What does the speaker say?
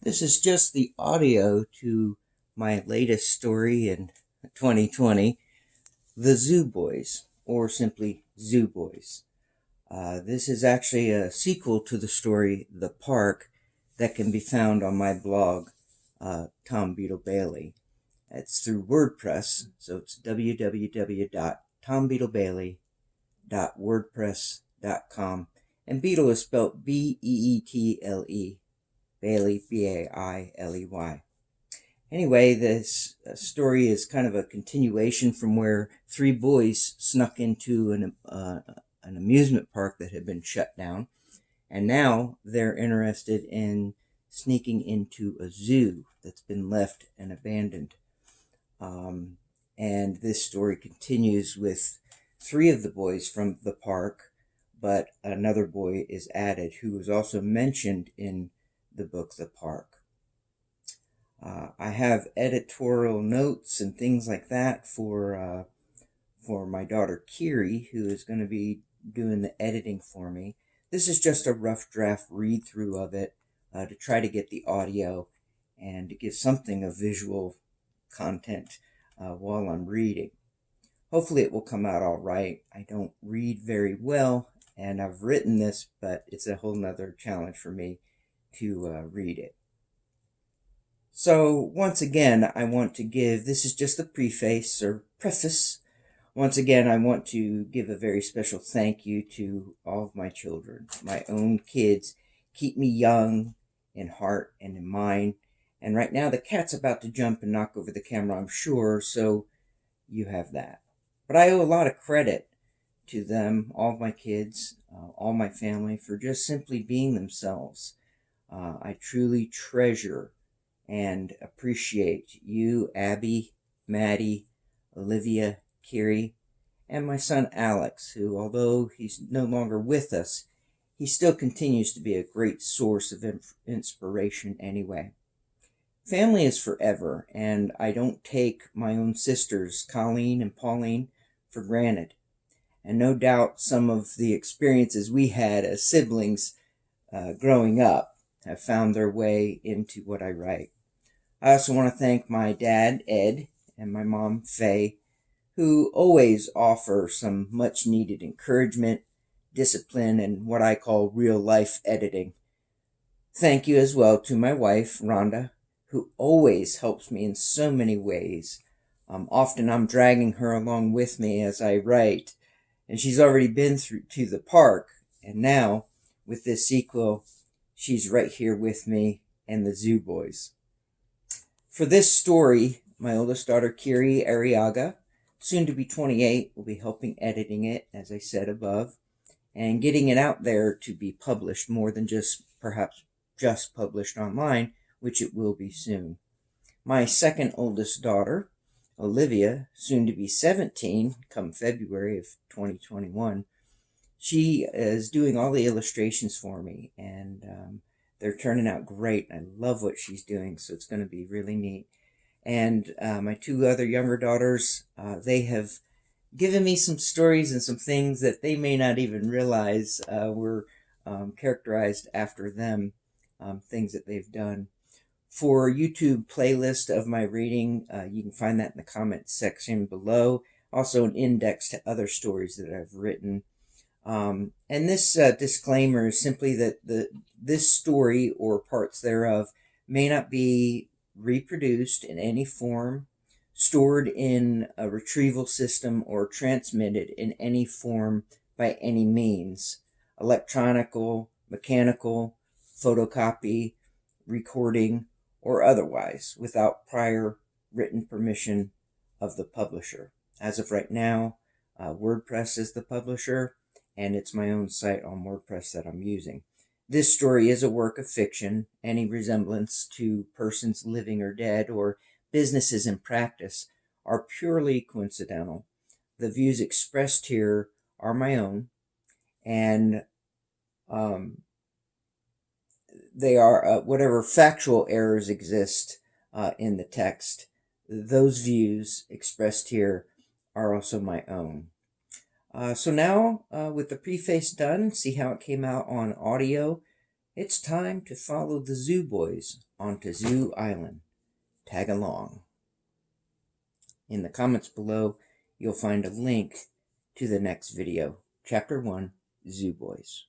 This is just the audio to my latest story in 2020, The Zoo Boys, or simply Zoo Boys. This is actually a sequel to the story The Park that can be found on my blog, Tom Beetle Bailey. It's through WordPress, so it's www.tombeetlebaileywordpress.com, and Beetle is spelled Beetle. Bailey, Bailey. Anyway, this story is kind of a continuation from where three boys snuck into an amusement park that had been shut down, and now they're interested in sneaking into a zoo that's been left and abandoned. And this story continues with three of the boys from the park, but another boy is added who was also mentioned in the book The Park. I have editorial notes and things like that for my daughter Kiri, who is going to be doing the editing for me. This is just a rough draft read through of it to try to get the audio and to give something of visual content while I'm reading. Hopefully it will come out all right. I don't read very well, and I've written this, but it's a whole nother challenge for me to read it. So once again, I want to give, this is just the preface or preface. Once again, I want to give a very special thank you to all of my children. My own kids keep me young in heart and in mind. And right now the cat's about to jump and knock over the camera, I'm sure, so you have that. But I owe a lot of credit to them, all of my kids, all my family, for just simply being themselves. I truly treasure and appreciate you, Abby, Maddie, Olivia, Kiri, and my son Alex, who, although he's no longer with us, he still continues to be a great source of inspiration anyway. Family is forever, and I don't take my own sisters, Colleen and Pauline, for granted. And no doubt some of the experiences we had as siblings growing up have found their way into what I write. I also want to thank my dad, Ed, and my mom, Faye, who always offer some much needed encouragement, discipline, and what I call real life editing. Thank you as well to my wife, Rhonda, who always helps me in so many ways. Often I'm dragging her along with me as I write, and she's already been through to the park, and now, with this sequel, she's right here with me and the Zoo Boys. For this story, my oldest daughter, Kiri Arriaga, soon to be 28, will be helping editing it, as I said above, and getting it out there to be published more than perhaps just published online, which it will be soon. My second oldest daughter, Olivia, soon to be 17, come February of 2021, she is doing all the illustrations for me, and they're turning out great. I love what she's doing, so it's going to be really neat. And my two other younger daughters, they have given me some stories and some things that they may not even realize were characterized after them, things that they've done. For YouTube playlist of my reading, you can find that in the comments section below. Also an index to other stories that I've written. And this disclaimer is simply that this story or parts thereof may not be reproduced in any form, stored in a retrieval system, or transmitted in any form by any means, electronical, mechanical, photocopy, recording, or otherwise, without prior written permission of the publisher. As of right now, WordPress is the publisher, and it's my own site on WordPress that I'm using. This story is a work of fiction. Any resemblance to persons living or dead or businesses in practice are purely coincidental. The views expressed here are my own, and they are whatever factual errors exist in the text. Those views expressed here are also my own. So now, with the preface done, see how it came out on audio. It's time to follow the Zoo Boys onto Zoo Island. Tag along. In the comments below, you'll find a link to the next video, Chapter 1, Zoo Boys.